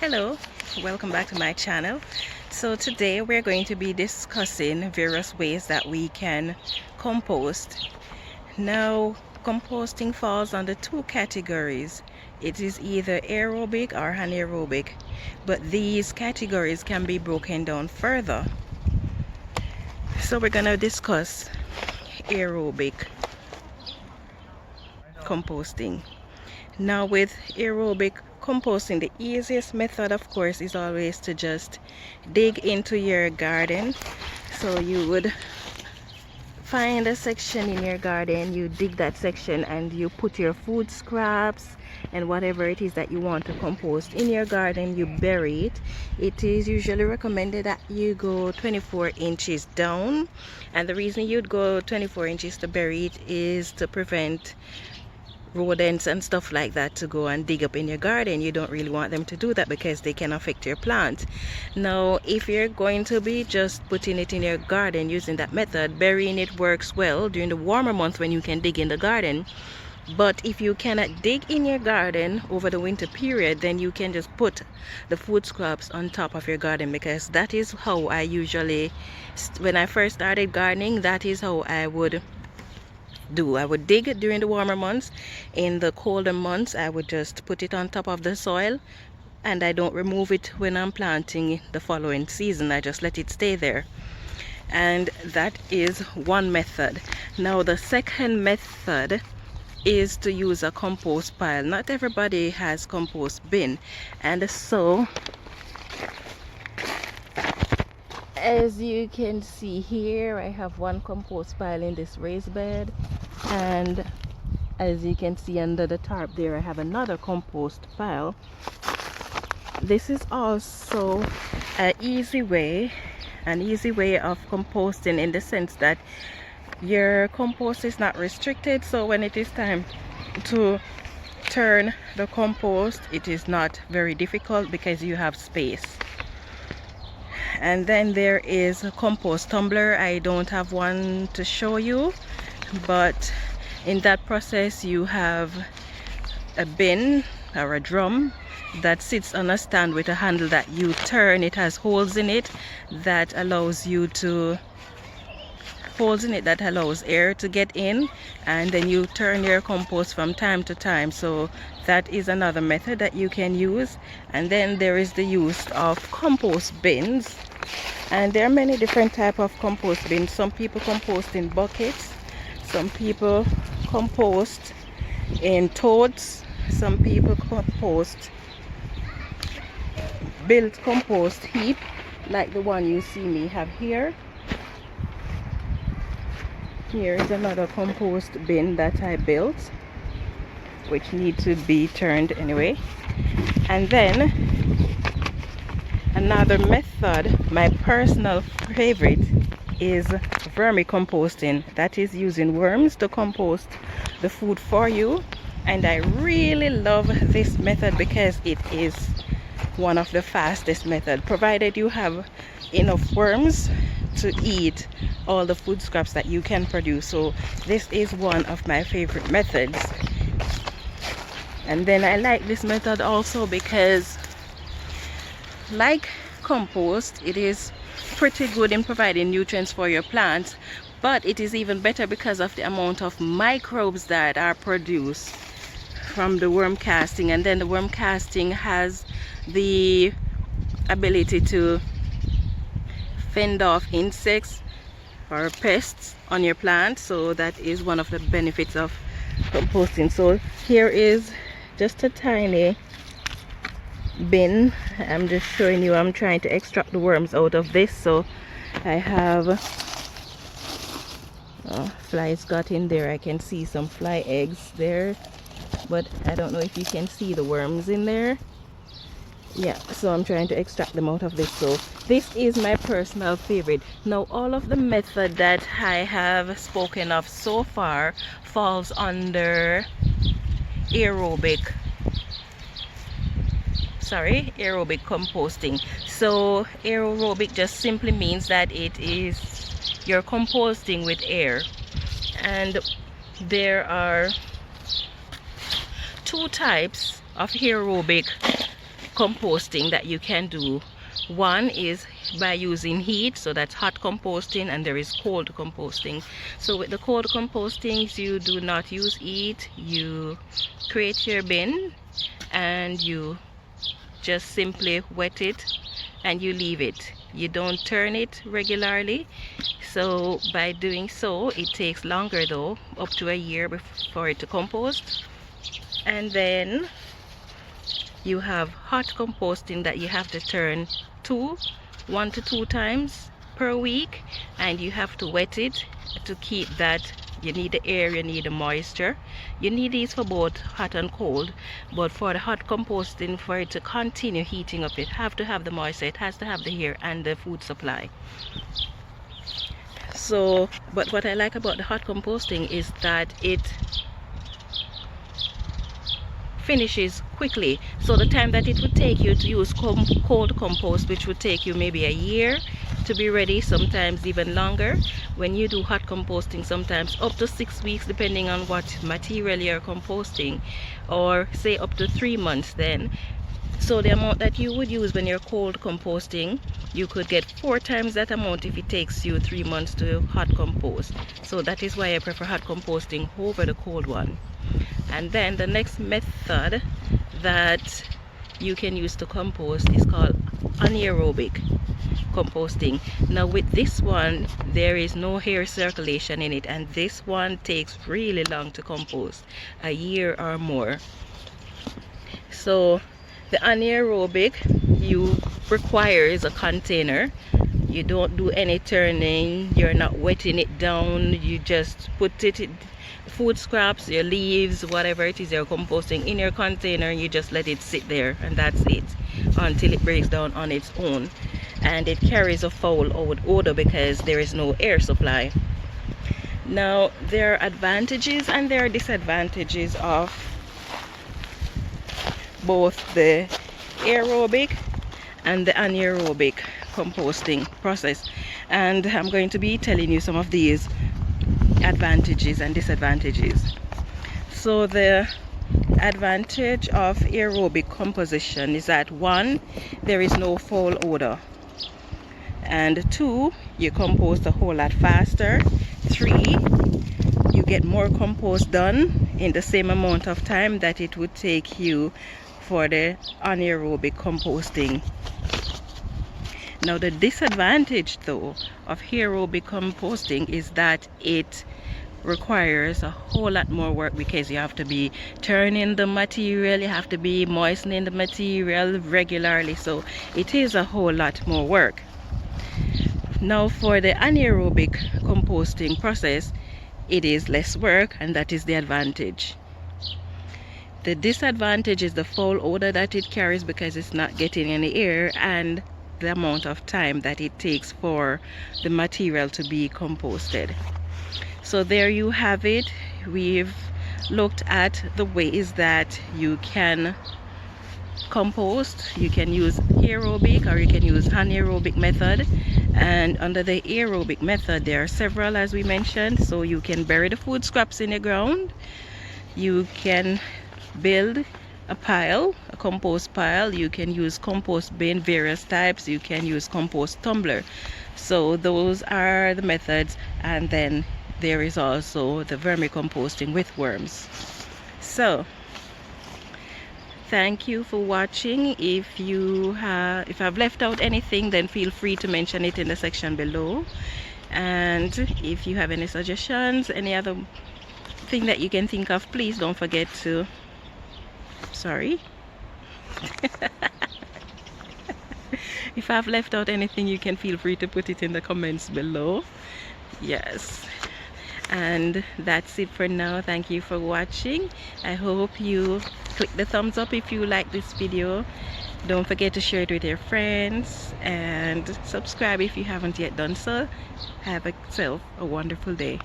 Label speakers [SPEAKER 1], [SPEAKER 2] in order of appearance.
[SPEAKER 1] Hello, welcome back to my channel. So today we're going to be discussing various ways that we can compost. Now, composting falls under two categories. It is either aerobic or anaerobic, but these categories can be broken down further. So we're going to discuss aerobic composting. Now, with aerobic composting, the easiest method, of course, is always to just dig into your garden. So you would find a section in your garden, you dig that section, and you put your food scraps and whatever it is that you want to compost in your garden, you bury it. It is usually recommended that you go 24 inches down, and the reason you'd go 24 inches to bury it is to prevent rodents and stuff like that to go and dig up in your garden. You don't really want them to do that because they can affect your plant. Now, if you're going to be just putting it in your garden using that method, burying it works well during the warmer months when you can dig in the garden. But if you cannot dig in your garden over the winter period, then you can just put the food scraps on top of your garden, because that is how I usually, when I first started gardening, that is how I would do. I would dig during the warmer months. In the colder months, I would just put it on top of the soil, and I don't remove it when I'm planting the following season. I just let it stay there. And that is one method. Now, the second method is to use a compost pile. Not everybody has compost bin, and so as you can see here, I have one compost pile in this raised bed, and as you can see under the tarp there, I have another compost pile. This is also an easy way of composting, in the sense that your compost is not restricted. So when it is time to turn the compost, it is not very difficult because you have space. And then there is a compost tumbler. I don't have one to show you, but in that process you have a bin or a drum that sits on a stand with a handle that you turn. It has holes in it that allows air to get in, and then you turn your compost from time to time. So that is another method that you can use. And then there is the use of compost bins, and there are many different types of compost bins. Some people compost in buckets, some people compost in totes, some people build compost heap like the one you see me have here. Here is another compost bin that I built, which need to be turned anyway. And then another method, my personal favorite, is vermicomposting. That is using worms to compost the food for you. And I really love this method because it is one of the fastest methods, provided you have enough worms to eat all the food scraps that you can produce. So this is one of my favorite methods. And then I like this method also because, like compost, it is pretty good in providing nutrients for your plants, but it is even better because of the amount of microbes that are produced from the worm casting. And then the worm casting has the ability to fend off insects or pests on your plant. So that is one of the benefits of composting. So here is just a tiny bin. I'm just showing you, I'm trying to extract the worms out of this. So I have flies got in there. I can see some fly eggs there, but I don't know if you can see the worms in there. Yeah, so I'm trying to extract them out of this. So this is my personal favorite. Now, all of the method that I have spoken of so far falls under aerobic composting. So aerobic just simply means that it is you're composting with air, and there are two types of aerobic composting that you can do. One is by using heat, so that's hot composting, and there is cold composting. So with the cold compostings, you do not use heat. You create your bin and you just simply wet it and you leave it. You don't turn it regularly. So by doing so, it takes longer though, up to a year for it to compost. And then you have hot composting that you have to turn 1 to 2 times per week, and you have to wet it to keep that. You need the air, you need the moisture. You need these for both hot and cold, but for the hot composting, for it to continue heating up, it have to have the moisture, it has to have the air and the food supply. So, but what I like about the hot composting is that it finishes quickly. So the time that it would take you to use cold compost, which would take you maybe a year to be ready, sometimes even longer, when you do hot composting, sometimes up to 6 weeks depending on what material you're composting, or say up to 3 months then. So the amount that you would use when you're cold composting, you could get 4 times that amount if it takes you 3 months to hot compost. So that is why I prefer hot composting over the cold one. And then the next method that you can use to compost is called anaerobic composting. Now with this one, there is no air circulation in it, and this one takes really long to compost, a year or more. So the anaerobic, you requires a container. You don't do any turning, you're not wetting it down, you just put it in food scraps, your leaves, whatever it is you're composting in your container, you just let it sit there, and that's it until it breaks down on its own. And it carries a foul odor because there is no air supply. Now there are advantages and there are disadvantages of both the aerobic and the anaerobic composting process, and I'm going to be telling you some of these advantages and disadvantages. So the advantage of aerobic composition is that 1, there is no foul odor, and 2, you compost a whole lot faster. 3, you get more compost done in the same amount of time that it would take you for the anaerobic composting. Now the disadvantage though of aerobic composting is that it requires a whole lot more work, because you have to be turning the material, you have to be moistening the material regularly, so it is a whole lot more work. Now for the anaerobic composting process, it is less work, and that is the advantage. The disadvantage is the foul odor that it carries because it's not getting any air, and the amount of time that it takes for the material to be composted. So there you have it. We've looked at the ways that you can compost. You can use aerobic or you can use anaerobic method, and under the aerobic method there are several, as we mentioned. So you can bury the food scraps in the ground, you can build a pile, a compost pile, you can use compost bin, various types, you can use compost tumbler. So those are the methods, and then there is also the vermicomposting with worms. So thank you for watching. If I've left out anything, then feel free to mention it in the section below. And if you have any suggestions, any other thing that you can think of, please don't forget to if I've left out anything, you can feel free to put it in the comments below. Yes, and that's it for now. Thank you for watching. I hope you click the thumbs up if you like this video. Don't forget to share it with your friends and subscribe if you haven't yet done so. Have yourself a wonderful day.